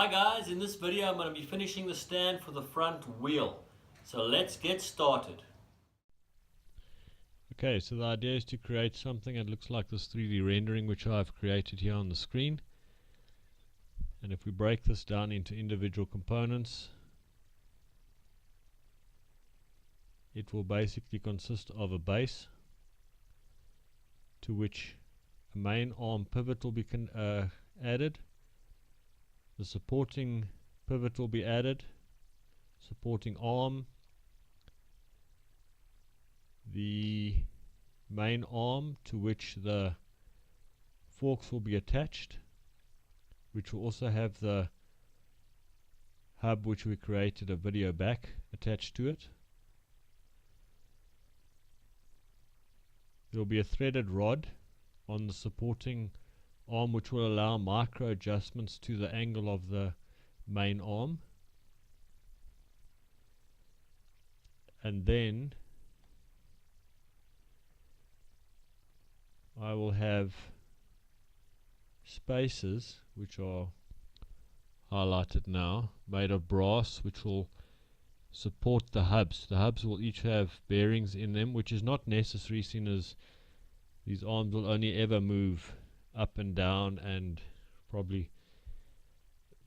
Hi guys, in this video I'm going to be finishing the stand for the front wheel. So let's get started. Okay, so the idea is to create something that looks like this 3D rendering which I've created here on the screen. And if we break this down into individual components, it will basically consist of a base to which a main arm pivot will be added. The supporting pivot will be added, supporting arm, the main arm to which the forks will be attached, which will also have the hub which we created a video back attached to it. There will be a threaded rod on the supporting arm which will allow micro adjustments to the angle of the main arm. And then I will have spaces which are highlighted now, made of brass, which will support the hubs. The hubs will each have bearings in them, which is not necessary, seeing as these arms will only ever move up and down, and probably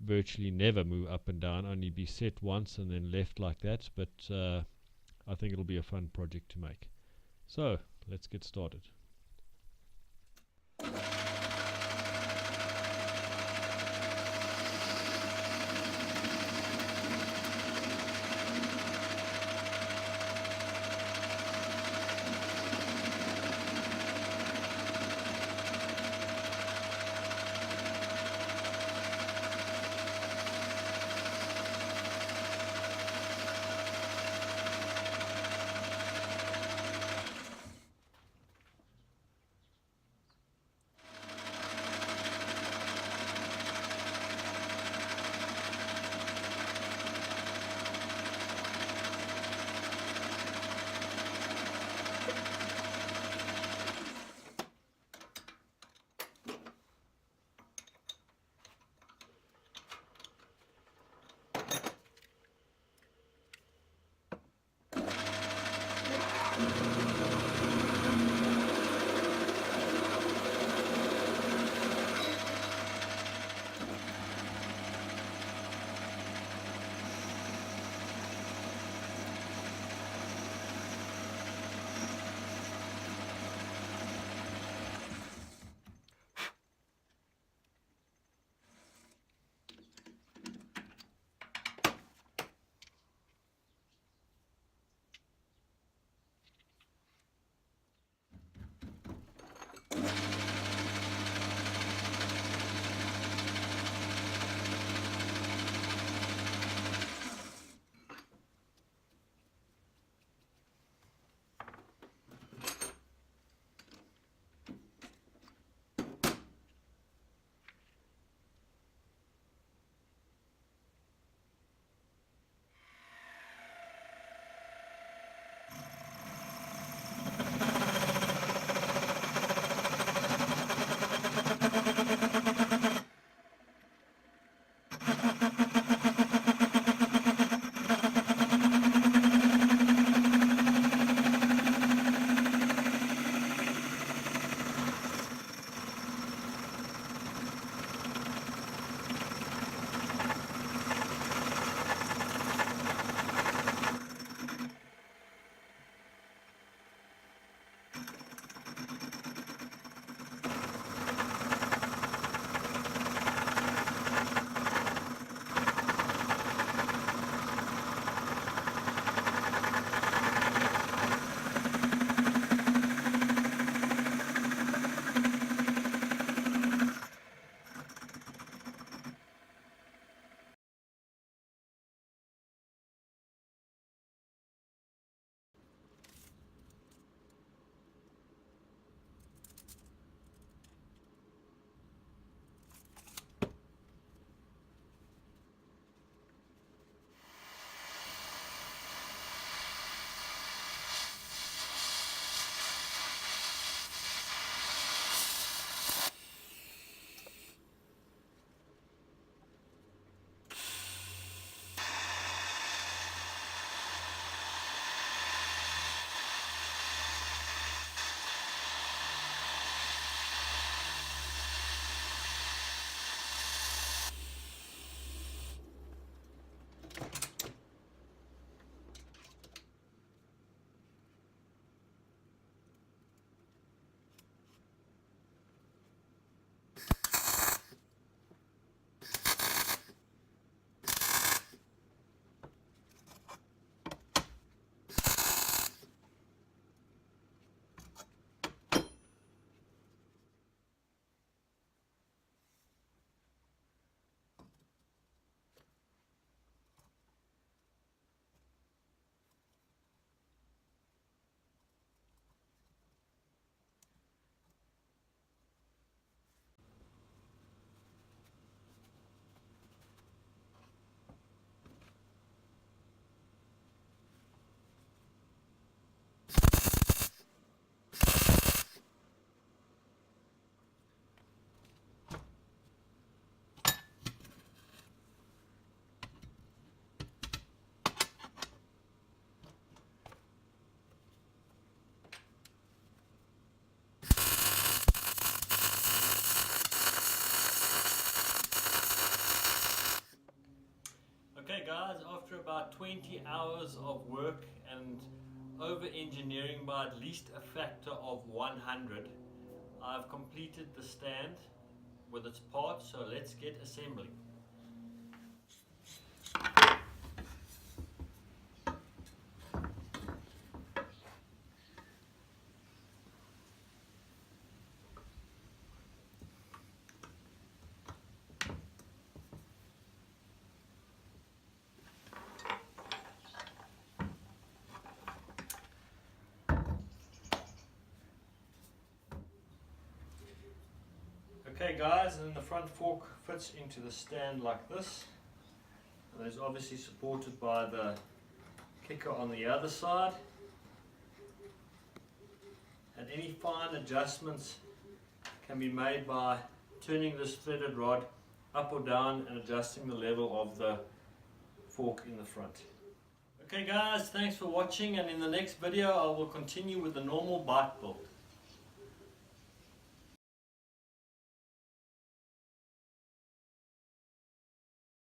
virtually never move up and down, only be set once and then left like that. But I think it'll be a fun project to make. So let's get started. 20 hours of work and over engineering by at least a factor of 100, I've completed the stand with its parts, so let's get assembling. Okay guys, and the front fork fits into the stand like this. And it's obviously supported by the kicker on the other side. And any fine adjustments can be made by turning this threaded rod up or down and adjusting the level of the fork in the front. Okay guys, thanks for watching, and in the next video I will continue with the normal bike build.